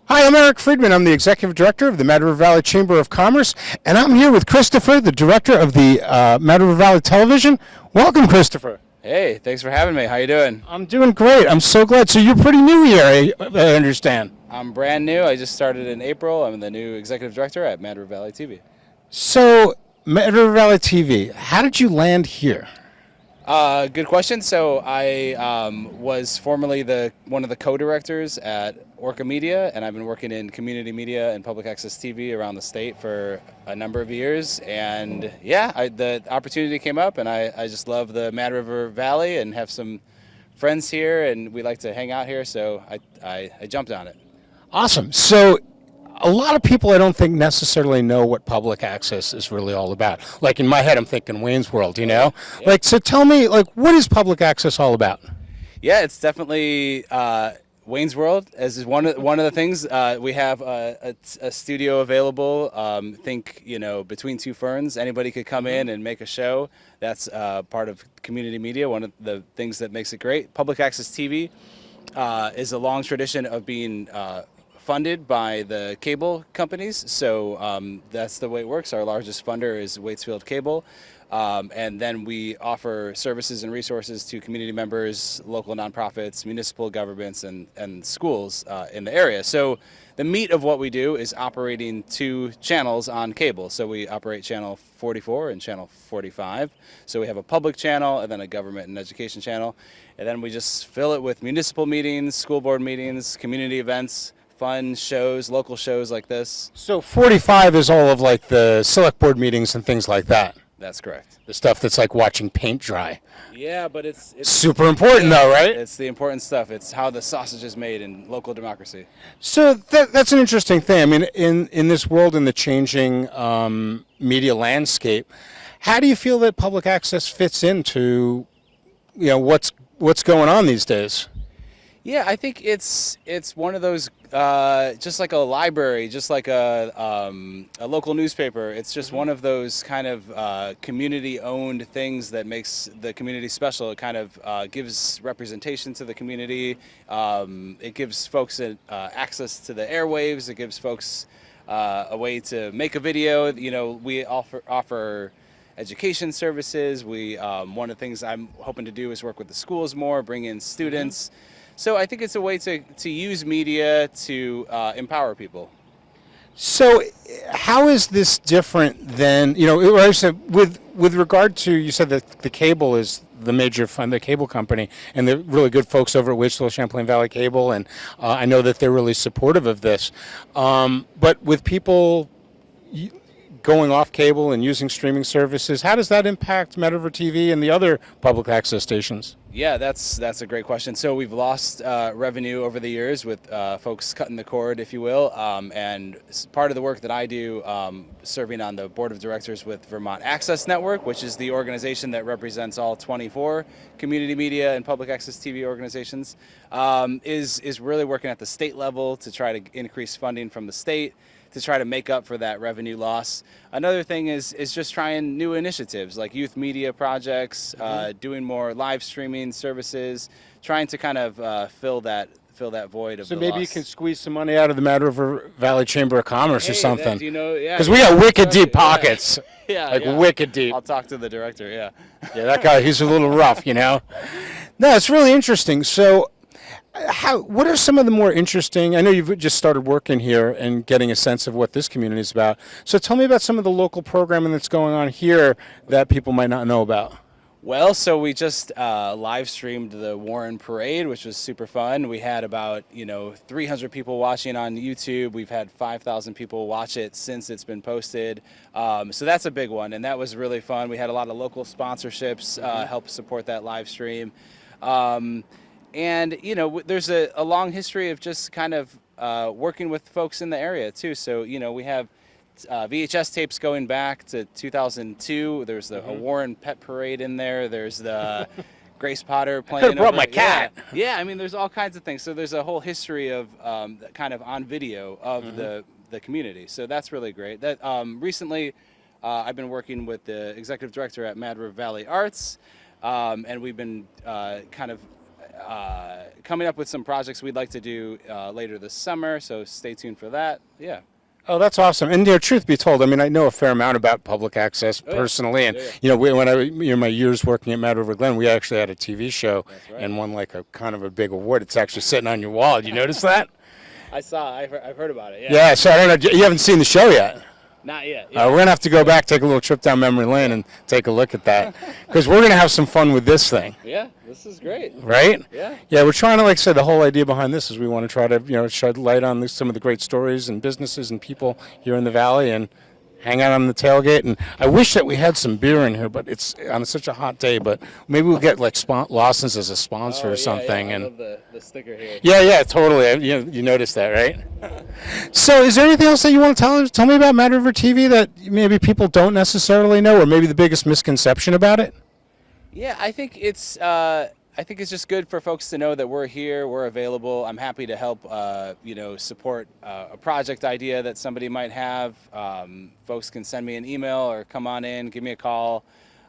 Hi, I'm Eric Friedman. I'm the Executive Director of the Mad River Valley Chamber of Commerce, and I'm here with Christopher, the Director of the Mad River Valley Television. Welcome, Christopher. Hey, thanks for having me. How you doing? I'm doing great. I'm so glad. So you're pretty new here, I understand. I'm brand new. I just started in April. I'm the new executive director at Mad River Valley TV. So, Mad River Valley TV, how did you land here? Good question. So I was formerly one of the co-directors at Orca Media, and I've been working in community media and public access TV around the state for a number of years. And yeah, the opportunity came up, and I just love the Mad River Valley and have some friends here, and we like to hang out here. So I jumped on it. Awesome. So, a lot of people I don't think necessarily know what public access is really all about. Like in my head, I'm thinking Wayne's World, you know? Yeah. Like, so tell me, like, what is public access all about? Yeah, it's definitely Wayne's World. As is one of the things we have a studio available. Think between two ferns, anybody could come in and make a show. That's part of community media. One of the things that makes it great. Public access TV is a long tradition of being funded by the cable companies. So that's the way it works. Our largest funder is Waitsfield Cable. And then we offer services and resources to community members, local nonprofits, municipal governments, and schools in the area. So the meat of what we do is operating two channels on cable. So we operate channel 44 and channel 45. So we have a public channel and then a government and education channel. And then we just fill it with municipal meetings, school board meetings, community events, fun shows, local shows like this. So 45 is all of like the select board meetings and things like that. That's correct. The stuff that's like watching paint dry. Yeah, but it's Super important though, right? It's the important stuff. It's how the sausage is made in local democracy. So that's an interesting thing. I mean, in this world, in the changing media landscape, how do you feel that public access fits into, what's going on these days? Yeah, I think it's one of those just like a library, just like a local newspaper. It's just one of those kind of community-owned things that makes the community special. It kind of gives representation to the community. It gives folks access to the airwaves. It gives folks a way to make a video. We offer education services. One of the things I'm hoping to do is work with the schools more, bring in students. Mm-hmm. So I think it's a way to use media to empower people. So how is this different than, with regard to, you said that the cable is the major fund, the cable company, and the really good folks over at Wichita Champlain Valley Cable, and I know that they're really supportive of this. But with people going off cable and using streaming services, how does that impact Mad River TV and the other public access stations? Yeah, that's a great question. So we've lost revenue over the years with folks cutting the cord, if you will. And part of the work that I do, serving on the board of directors with Vermont Access Network, which is the organization that represents all 24 community media and public access TV organizations, is really working at the state level to try to increase funding from the state to try to make up for that revenue loss. Another thing is just trying new initiatives like youth media projects, doing more live streaming services, trying to kind of fill that void of the loss. So maybe you loss. can squeeze some money out of the Mad River Valley Chamber of Commerce or something. Because we got wicked deep pockets. Yeah. Wicked deep. I'll talk to the director, yeah. Yeah, that guy, he's a little rough, No, it's really interesting. So what are some of the more interesting, I know you've just started working here and getting a sense of what this community is about. So tell me about some of the local programming that's going on here that people might not know about. Well, so we just live streamed the Warren Parade, which was super fun. We had about 300 people watching on YouTube. We've had 5,000 people watch it since it's been posted. So that's a big one, and that was really fun. We had a lot of local sponsorships help support that live stream. And, there's a long history of just kind of working with folks in the area, too. So, we have VHS tapes going back to 2002. There's a Warren Pet Parade in there. There's the Grace Potter playing. I could have brought my cat. Yeah, I mean, there's all kinds of things. So there's a whole history of kind of on video of the community. So that's really great. That recently, I've been working with the executive director at Mad River Valley Arts, and we've been kind of coming up with some projects we'd like to do later this summer, so stay tuned for that. Yeah. Oh, that's awesome. And truth be told, I mean, I know a fair amount about public access Oh, yeah. personally, and Yeah. when I, my years working at Mad River Glen, we actually had a TV show That's right. and won like a kind of a big award. It's actually sitting on your wall. Did you notice that? I've heard about it. Yeah. Yeah. So I don't know. You haven't seen the show yet. Not yet. We're gonna have to go back, take a little trip down memory lane, and take a look at that, because we're gonna have some fun with this thing, Yeah, this is great. right? Yeah. Yeah, we're trying to, like I said, the whole idea behind this is we want to try to, shed light on some of the great stories and businesses and people here in the valley, and hang out on the tailgate. And I wish that we had some beer in here, but it's on such a hot day. But maybe we'll get like Lawson's as a sponsor or something. Yeah, I and love the sticker here. yeah, totally. You noticed that, right? So, is there anything else that you want to tell me about Mad River TV that maybe people don't necessarily know, or maybe the biggest misconception about it? Yeah, I think it's just good for folks to know that we're here, we're available. I'm happy to help, support a project idea that somebody might have. Folks can send me an email or come on in, give me a call.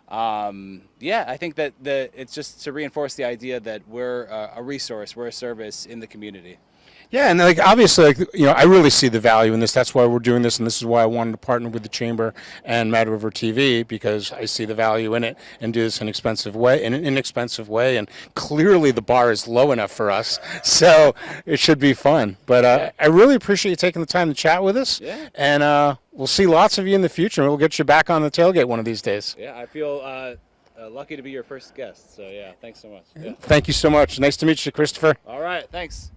I think that it's just to reinforce the idea that we're a resource, we're a service in the community. Yeah, and obviously, I really see the value in this. That's why we're doing this, and this is why I wanted to partner with the Chamber and Mad River TV, because I see the value in it and do this in an inexpensive way, and clearly the bar is low enough for us, so it should be fun. But I really appreciate you taking the time to chat with us, and we'll see lots of you in the future, and we'll get you back on the tailgate one of these days. Yeah, I feel lucky to be your first guest, so yeah, thanks so much. Yeah. Thank you so much. Nice to meet you, Christopher. All right, thanks.